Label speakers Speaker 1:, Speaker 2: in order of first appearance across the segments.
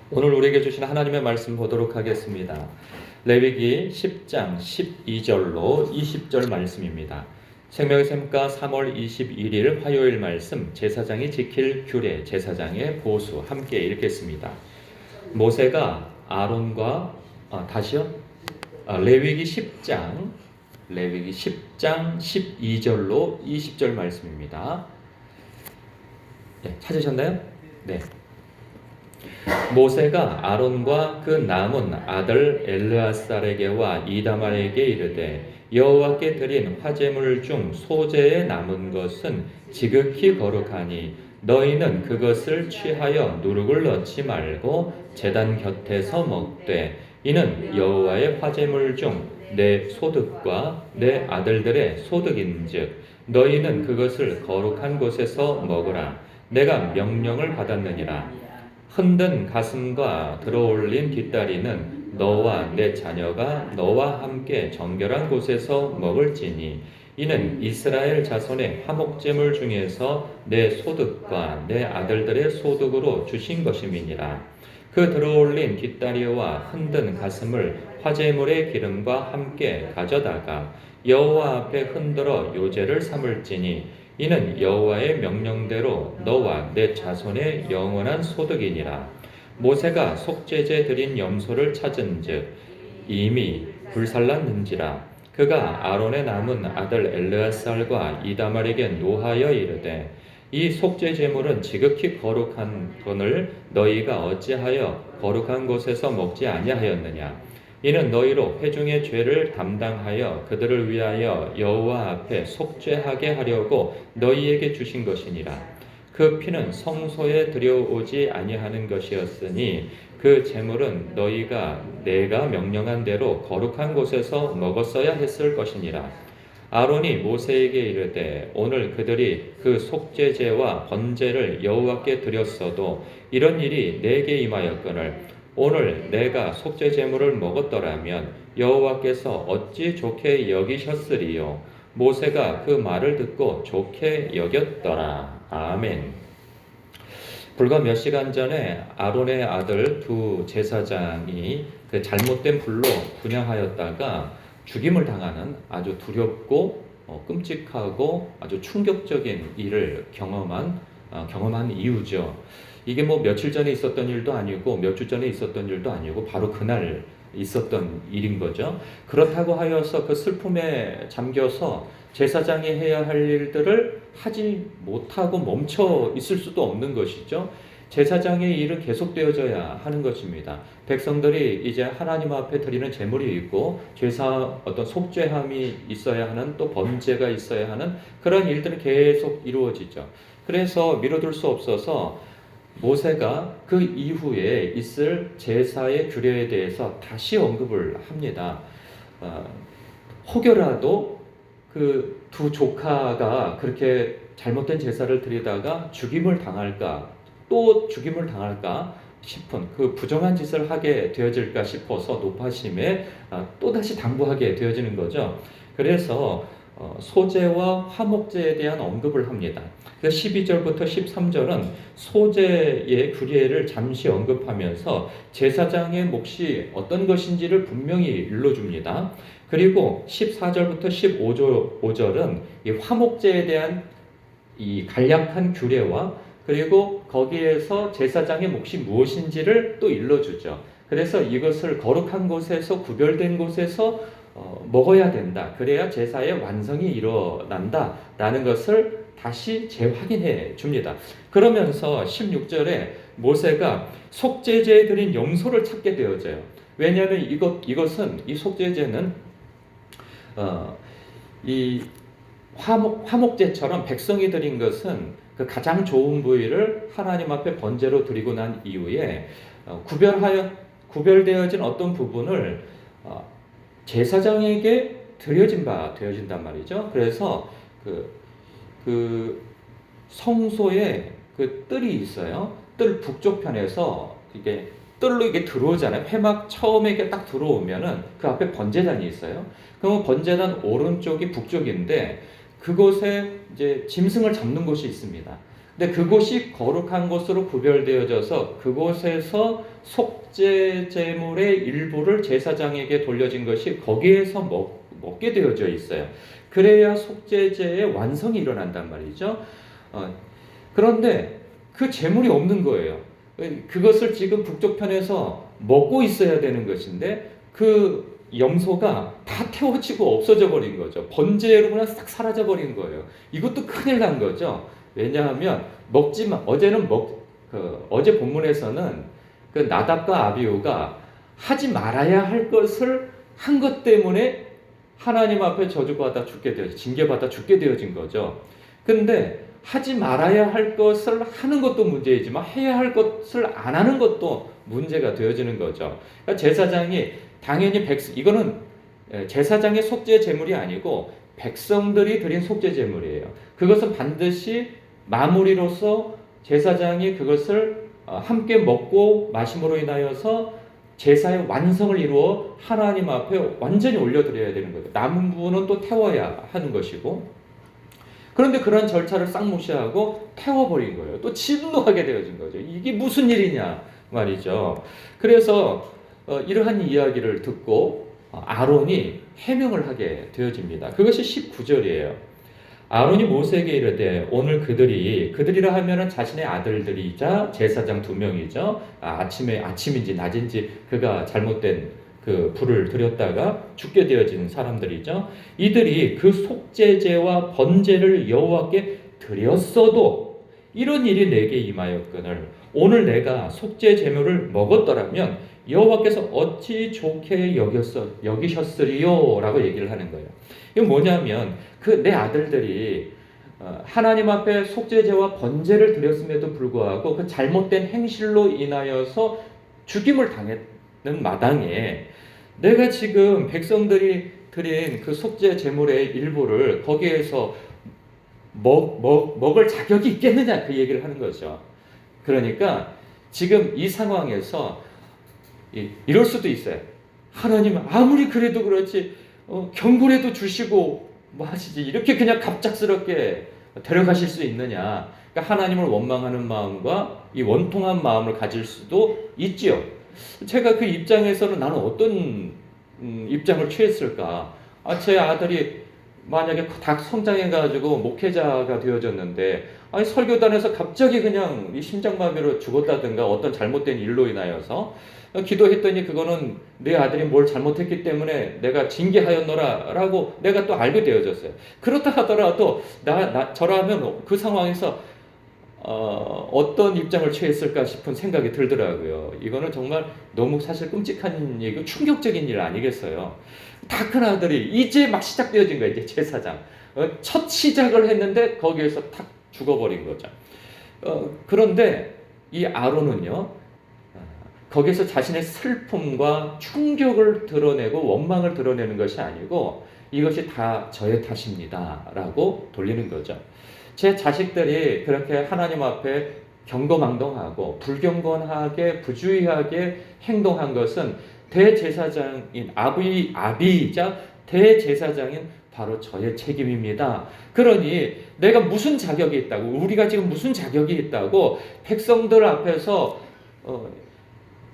Speaker 1: 오늘 우리에게 주신 하나님의 말씀 보도록 하겠습니다. 레위기 10장 12절로 20절 말씀입니다. 생명의 샘가 3월 21일 화요일 말씀, 제사장이 지킬 규례, 제사장의 보수 함께 읽겠습니다. 모세가 아론과 레위기 10장 12절로 20절 말씀입니다. 네, 찾으셨나요? 네. 모세가 아론과 그 남은 아들 엘르아살에게와 이다말에게 이르되 여호와께 드린 화제물 중 소재에 남은 것은 지극히 거룩하니 너희는 그것을 취하여 누룩을 넣지 말고 제단 곁에서 먹되 이는 여호와의 화제물 중 내 소득과 내 아들들의 소득인즉 너희는 그것을 거룩한 곳에서 먹으라. 내가 명령을 받았느니라. 흔든 가슴과 들어올린 뒷다리는 너와 내 자녀가 너와 함께 정결한 곳에서 먹을지니 이는 이스라엘 자손의 화목제물 중에서 내 소득과 내 아들들의 소득으로 주신 것임이니라. 그 들어올린 뒷다리와 흔든 가슴을 화제물의 기름과 함께 가져다가 여호와 앞에 흔들어 요제를 삼을지니 이는 여호와의 명령대로 너와 내 자손의 영원한 소득이니라. 모세가 속죄제 드린 염소를 찾은즉 이미 불살랐는지라. 그가 아론의 남은 아들 엘르아살과 이다말에게 노하여 이르되 이 속죄 제물은 지극히 거룩한 것을 너희가 어찌하여 거룩한 곳에서 먹지 아니하였느냐. 이는 너희로 회중의 죄를 담당하여 그들을 위하여 여호와 앞에 속죄하게 하려고 너희에게 주신 것이니라. 그 피는 성소에 들여오지 아니하는 것이었으니 그 제물은 너희가 내가 명령한 대로 거룩한 곳에서 먹었어야 했을 것이니라. 아론이 모세에게 이르되 오늘 그들이 그 속죄제와 번제를 여호와께 드렸어도 이런 일이 내게 임하였거늘 오늘 내가 속죄 제물을 먹었더라면 여호와께서 어찌 좋게 여기셨으리요. 모세가 그 말을 듣고 좋게 여겼더라. 아멘. 불과 몇 시간 전에 아론의 아들 두 제사장이 그 잘못된 불로 분향하였다가 죽임을 당하는 아주 두렵고 끔찍하고 아주 충격적인 일을 경험한 이유죠. 이게 뭐 며칠 전에 있었던 일도 아니고 몇 주 전에 있었던 일도 아니고 바로 그날 있었던 일인 거죠. 그렇다고 하여서 그 슬픔에 잠겨서 제사장이 해야 할 일들을 하지 못하고 멈춰 있을 수도 없는 것이죠. 제사장의 일은 계속되어져야 하는 것입니다. 백성들이 이제 하나님 앞에 드리는 제물이 있고 제사 어떤 속죄함이 있어야 하는 또 번제가 있어야 하는 그런 일들은 계속 이루어지죠. 그래서 미뤄둘 수 없어서 모세가 그 이후에 있을 제사의 규례에 대해서 다시 언급을 합니다. 혹여라도 그 두 조카가 그렇게 잘못된 제사를 드리다가 죽임을 당할까 또 죽임을 당할까 싶은 그 부정한 짓을 하게 되어질까 싶어서 노파심에 또다시 당부하게 되어지는 거죠. 그래서 소제와 화목제에 대한 언급을 합니다. 12절부터 13절은 소제의 규례를 잠시 언급하면서 제사장의 몫이 어떤 것인지를 분명히 일러줍니다. 그리고 14절부터 15절은 이 화목제에 대한 이 간략한 규례와 그리고 거기에서 제사장의 몫이 무엇인지를 또 일러주죠. 그래서 이것을 거룩한 곳에서 구별된 곳에서 먹어야 된다. 그래야 제사의 완성이 일어난다. 라는 것을 다시 재확인해 줍니다. 그러면서 16절에 모세가 속죄제에 드린 염소를 찾게 되어져요. 왜냐하면 이것은 이 속죄제는 이 화목제처럼 백성이 드린 것은 그 가장 좋은 부위를 하나님 앞에 번제로 드리고 난 이후에 구별되어진 어떤 부분을 제사장에게 되어진단 말이죠. 그래서 그 성소에 그 뜰이 있어요. 뜰 북쪽 편에서 이게 뜰로 이게 들어오잖아요. 회막 처음에 이게 딱 들어오면은 그 앞에 번제단이 있어요. 그럼 번제단 오른쪽이 북쪽인데 그곳에 이제 짐승을 잡는 곳이 있습니다. 근데 그곳이 거룩한 곳으로 구별되어져서 그곳에서 속죄 제물의 일부를 제사장에게 돌려진 것이 거기에서 먹게 되어져 있어요. 그래야 속죄제의 완성이 일어난단 말이죠. 그런데 그 제물이 없는 거예요. 그것을 지금 북쪽편에서 먹고 있어야 되는 것인데 그 염소가 다 태워지고 없어져 버린 거죠. 번제로 그냥 싹 사라져 버린 거예요. 이것도 큰일 난 거죠. 왜냐하면 어제 본문에서는 그 나답과 아비후가 하지 말아야 할 것을 한 것 때문에 하나님 앞에 징계받아 죽게 되어진 거죠. 근데 하지 말아야 할 것을 하는 것도 문제이지만 해야 할 것을 안 하는 것도 문제가 되어지는 거죠. 그러니까 제사장이 당연히 이거는 제사장의 속죄 제물이 아니고 백성들이 드린 속죄 제물이에요. 그것은 반드시 마무리로서 제사장이 그것을 함께 먹고 마심으로 인하여서 제사의 완성을 이루어 하나님 앞에 완전히 올려드려야 되는 거죠. 남은 부분은 또 태워야 하는 것이고, 그런데 그런 절차를 싹 무시하고 태워버린 거예요. 또 진노하게 되어진 거죠. 이게 무슨 일이냐 말이죠. 그래서 이러한 이야기를 듣고 아론이 해명을 하게 되어집니다. 그것이 19절이에요. 아론이 모세에게 이르되 오늘 그들이라 하면은 자신의 아들들이자 제사장 2명이죠. 아침인지 낮인지 그가 잘못된 그 불을 들였다가 죽게 되어진 사람들이죠. 이들이 그 속죄제와 번제를 여호와께 드렸어도 이런 일이 내게 임하였거늘 오늘 내가 속죄 제물을 먹었더라면 여호와께서 어찌 좋게 여기셨으리요? 라고 얘기를 하는 거예요. 이건 뭐냐면 내 아들들이 하나님 앞에 속죄제와 번제를 드렸음에도 불구하고 그 잘못된 행실로 인하여서 죽임을 당했는 마당에 내가 지금 백성들이 드린 그 속죄 제물의 일부를 거기에서 먹을 자격이 있겠느냐 그 얘기를 하는 거죠. 그러니까 지금 이 상황에서 이럴 수도 있어요. 하나님은 아무리 그래도 그렇지 경고라도 주시고 뭐 하시지 이렇게 그냥 갑작스럽게 데려가실 수 있느냐. 그러니까 하나님을 원망하는 마음과 이 원통한 마음을 가질 수도 있지요. 제가 그 입장에서는 나는 어떤 입장을 취했을까. 제 아들이 만약에 다 성장해가지고 목회자가 되어졌는데 설교단에서 갑자기 그냥 이 심장마비로 죽었다든가 어떤 잘못된 일로 인하여서 기도했더니 그거는 내 아들이 뭘 잘못했기 때문에 내가 징계하였노라 라고 내가 또 알게 되어졌어요. 그렇다 하더라도 저라면 그 상황에서 어떤 입장을 취했을까 싶은 생각이 들더라고요. 이거는 정말 너무 사실 끔찍한 얘기고 충격적인 일 아니겠어요. 다 큰 아들이 이제 막 시작되어진 거예요. 이제 제사장. 첫 시작을 했는데 거기에서 탁 죽어버린 거죠. 그런데 이 아론은요. 거기서 자신의 슬픔과 충격을 드러내고 원망을 드러내는 것이 아니고 이것이 다 저의 탓입니다. 라고 돌리는 거죠. 제 자식들이 그렇게 하나님 앞에 경거망동하고 불경건하게 부주의하게 행동한 것은 대제사장인 아비이자 대제사장인 바로 저의 책임입니다. 그러니 내가 무슨 자격이 있다고 우리가 지금 무슨 자격이 있다고 백성들 앞에서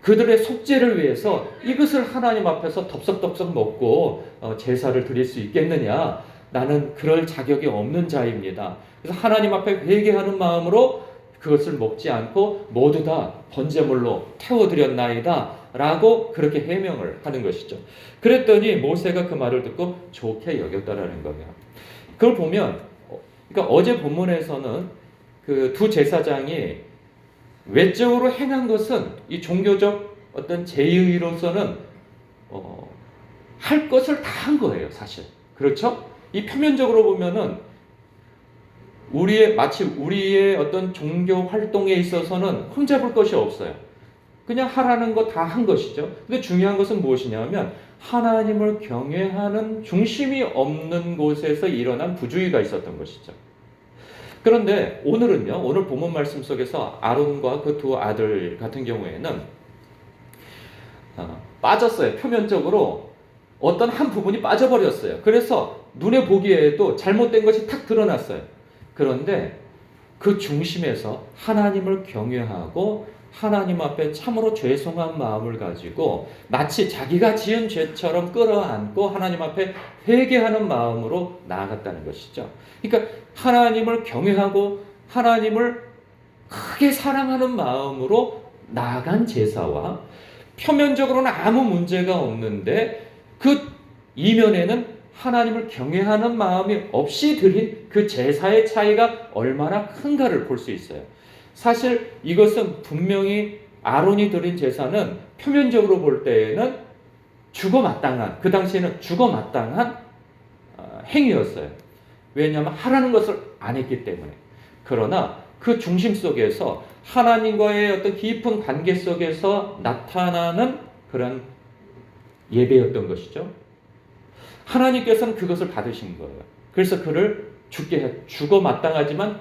Speaker 1: 그들의 속죄를 위해서 이것을 하나님 앞에서 덥석덥석 먹고 제사를 드릴 수 있겠느냐. 나는 그럴 자격이 없는 자입니다. 그래서 하나님 앞에 회개하는 마음으로 그것을 먹지 않고 모두 다 번제물로 태워드렸나이다 라고 그렇게 해명을 하는 것이죠. 그랬더니 모세가 그 말을 듣고 좋게 여겼다라는 거예요. 그걸 보면 그러니까 어제 본문에서는 그 두 제사장이 외적으로 행한 것은 이 종교적 어떤 제의로서는 할 것을 다 한 거예요, 사실. 그렇죠? 이 표면적으로 보면은 마치 우리의 어떤 종교 활동에 있어서는 흠잡을 것이 없어요. 그냥 하라는 거 다 한 것이죠. 근데 중요한 것은 무엇이냐면 하나님을 경외하는 중심이 없는 곳에서 일어난 부주의가 있었던 것이죠. 그런데 오늘은요, 오늘 본문 말씀 속에서 아론과 그 두 아들 같은 경우에는 빠졌어요. 표면적으로 어떤 한 부분이 빠져버렸어요. 그래서 눈에 보기에도 잘못된 것이 탁 드러났어요. 그런데 그 중심에서 하나님을 경외하고 하나님 앞에 참으로 죄송한 마음을 가지고 마치 자기가 지은 죄처럼 끌어안고 하나님 앞에 회개하는 마음으로 나아갔다는 것이죠. 그러니까 하나님을 경외하고 하나님을 크게 사랑하는 마음으로 나아간 제사와 표면적으로는 아무 문제가 없는데 그 이면에는 하나님을 경외하는 마음이 없이 드린 그 제사의 차이가 얼마나 큰가를 볼 수 있어요. 사실 이것은 분명히 아론이 드린 제사는 표면적으로 볼 때에는 죽어마땅한, 그 당시에는 죽어마땅한 행위였어요. 왜냐하면 하라는 것을 안 했기 때문에. 그러나 그 중심 속에서 하나님과의 어떤 깊은 관계 속에서 나타나는 그런 예배였던 것이죠. 하나님께서는 그것을 받으신 거예요. 그래서 그를 죽어 마땅하지만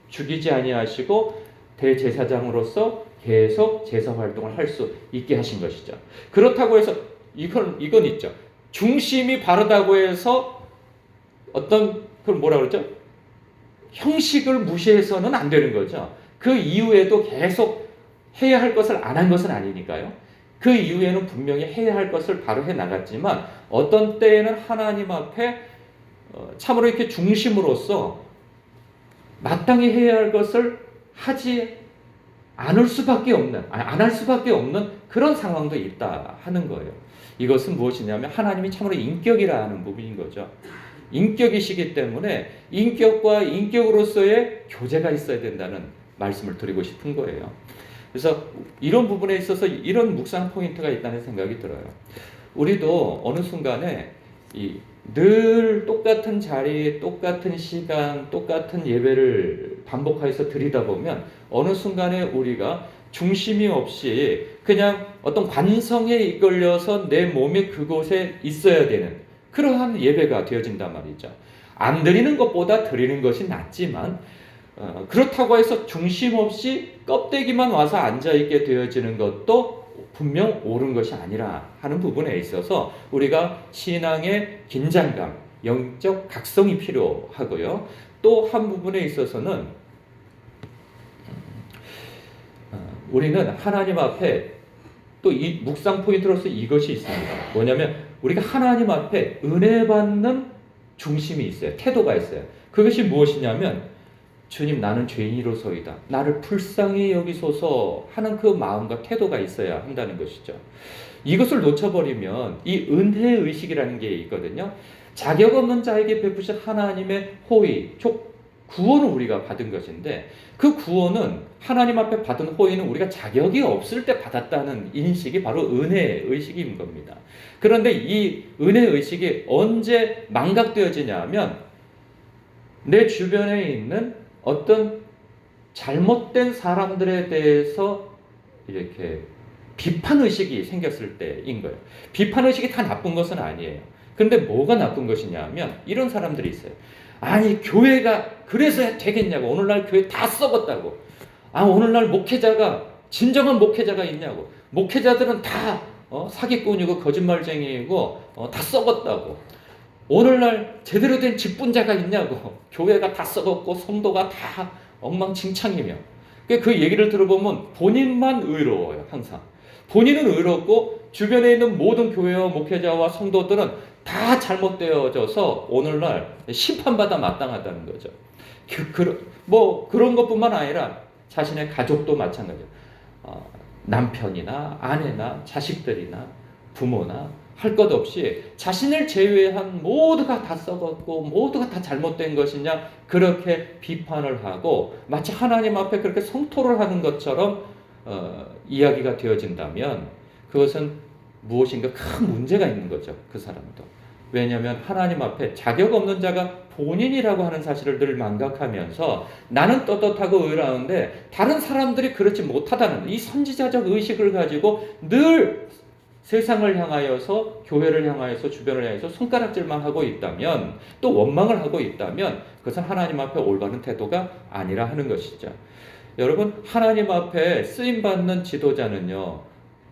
Speaker 1: 죽이지 아니하시고 대제사장으로서 계속 제사 활동을 할 수 있게 하신 것이죠. 그렇다고 해서 이건 있죠. 중심이 바르다고 해서 어떤 그걸 뭐라 그러죠? 형식을 무시해서는 안 되는 거죠. 그 이후에도 계속 해야 할 것을 안 한 것은 아니니까요. 그 이후에는 분명히 해야 할 것을 바로 해 나갔지만 어떤 때에는 하나님 앞에 참으로 이렇게 중심으로서 마땅히 해야 할 것을 하지 않을 수밖에 없는, 안 할 수밖에 없는 그런 상황도 있다 하는 거예요. 이것은 무엇이냐면 하나님이 참으로 인격이라 하는 부분인 거죠. 인격이시기 때문에 인격과 인격으로서의 교제가 있어야 된다는 말씀을 드리고 싶은 거예요. 그래서 이런 부분에 있어서 이런 묵상 포인트가 있다는 생각이 들어요. 우리도 어느 순간에 늘 똑같은 자리, 똑같은 시간, 똑같은 예배를 반복해서 드리다 보면 어느 순간에 우리가 중심이 없이 그냥 어떤 관성에 이끌려서 내 몸이 그곳에 있어야 되는 그러한 예배가 되어진단 말이죠. 안 드리는 것보다 드리는 것이 낫지만 그렇다고 해서 중심 없이 껍데기만 와서 앉아있게 되어지는 것도 분명 옳은 것이 아니라 하는 부분에 있어서 우리가 신앙의 긴장감, 영적 각성이 필요하고요. 또 한 부분에 있어서는 우리는 하나님 앞에 또 이 묵상 포인트로서 이것이 있습니다. 뭐냐면 우리가 하나님 앞에 은혜 받는 중심이 있어요. 태도가 있어요. 그것이 무엇이냐면 주님 나는 죄인이로소이다. 나를 불쌍히 여기소서 하는 그 마음과 태도가 있어야 한다는 것이죠. 이것을 놓쳐버리면 이 은혜의식이라는 게 있거든요. 자격 없는 자에게 베푸신 하나님의 호의, 구원을 우리가 받은 것인데 그 구원은 하나님 앞에 받은 호의는 우리가 자격이 없을 때 받았다는 인식이 바로 은혜의식인 겁니다. 그런데 이 은혜의식이 언제 망각되어지냐 하면 내 주변에 있는 어떤 잘못된 사람들에 대해서 이렇게 비판의식이 생겼을 때인 거예요. 비판의식이 다 나쁜 것은 아니에요. 그런데 뭐가 나쁜 것이냐 하면 이런 사람들이 있어요. 아니 교회가 그래서 되겠냐고. 오늘날 교회 다 썩었다고. 오늘날 목회자가 진정한 목회자가 있냐고. 목회자들은 다 사기꾼이고 거짓말쟁이고 다 썩었다고. 오늘날 제대로 된 직분자가 있냐고. 교회가 다 썩었고 성도가 다 엉망진창이며. 그 얘기를 들어보면 본인만 의로워요. 항상. 본인은 의롭고 주변에 있는 모든 교회와 목회자와 성도들은 다 잘못되어져서 오늘날 심판받아 마땅하다는 거죠. 그런 것뿐만 아니라 자신의 가족도 마찬가지예요. 남편이나 아내나 자식들이나 부모나 할 것 없이 자신을 제외한 모두가 다 썩었고 모두가 다 잘못된 것이냐 그렇게 비판을 하고 마치 하나님 앞에 그렇게 성토를 하는 것처럼 이야기가 되어진다면 그것은 무엇인가 큰 문제가 있는 거죠. 그 사람도. 왜냐하면 하나님 앞에 자격 없는 자가 본인이라고 하는 사실을 늘 망각하면서 나는 떳떳하고 의로운데 다른 사람들이 그렇지 못하다는 이 선지자적 의식을 가지고 늘 세상을 향하여서 교회를 향하여서 주변을 향해서 손가락질만 하고 있다면 또 원망을 하고 있다면 그것은 하나님 앞에 올바른 태도가 아니라 하는 것이죠. 여러분 하나님 앞에 쓰임받는 지도자는요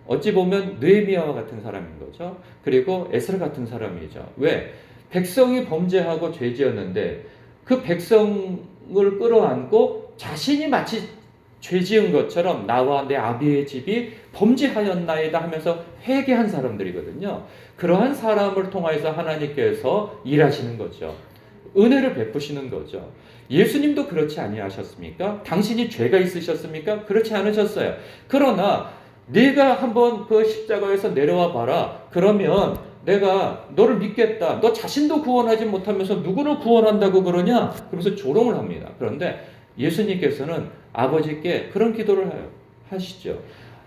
Speaker 1: 어찌 보면 느헤미야와 같은 사람인 거죠. 그리고 에스라 같은 사람이죠. 왜? 백성이 범죄하고 죄지었는데 그 백성을 끌어안고 자신이 마치 죄 지은 것처럼 나와 내 아비의 집이 범죄하였나이다 하면서 회개한 사람들이거든요. 그러한 사람을 통해서 하나님께서 일하시는 거죠. 은혜를 베푸시는 거죠. 예수님도 그렇지 아니하셨습니까? 당신이 죄가 있으셨습니까? 그렇지 않으셨어요. 그러나 네가 한번 그 십자가에서 내려와 봐라. 그러면 내가 너를 믿겠다. 너 자신도 구원하지 못하면서 누구를 구원한다고 그러냐? 그러면서 조롱을 합니다. 그런데 예수님께서는 아버지께 그런 기도를 하시죠.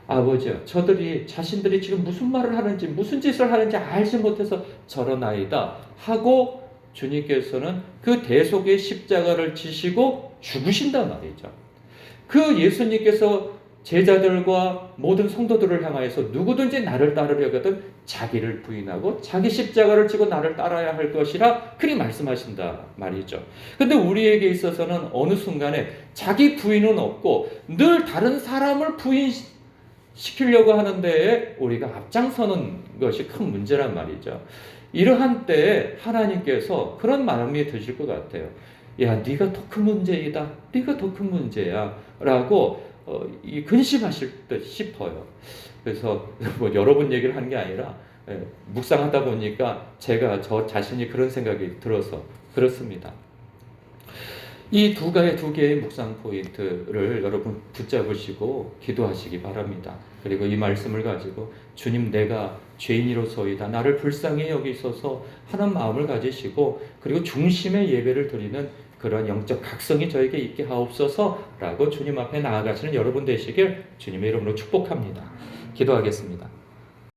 Speaker 1: 아버지요, 저들이 자신들이 지금 무슨 말을 하는지 무슨 짓을 하는지 알지 못해서 저러나이다 하고 주님께서는 그 대속의 십자가를 지시고 죽으신단 말이죠. 그 예수님께서 제자들과 모든 성도들을 향하여서 누구든지 나를 따르려거든 자기를 부인하고 자기 십자가를 지고 나를 따라야 할 것이라 그리 말씀하신다 말이죠. 근데 우리에게 있어서는 어느 순간에 자기 부인은 없고 늘 다른 사람을 부인시키려고 하는 데에 우리가 앞장서는 것이 큰 문제란 말이죠. 이러한 때에 하나님께서 그런 마음이 드실 것 같아요. 야, 네가 더 큰 문제이다. 네가 더 큰 문제야. 라고 근심하실 듯 싶어요. 그래서 뭐 여러 번 얘기를 하는 게 아니라 묵상하다 보니까 제가 저 자신이 그런 생각이 들어서 그렇습니다. 이 두 개의 묵상 포인트를 여러분 붙잡으시고 기도하시기 바랍니다. 그리고 이 말씀을 가지고 주님, 내가 죄인이로소이다. 나를 불쌍히 여기소서 하는 마음을 가지시고 그리고 중심의 예배를 드리는 그런 영적 각성이 저에게 있게 하옵소서라고 주님 앞에 나아가시는 여러분 되시길 주님의 이름으로 축복합니다. 기도하겠습니다.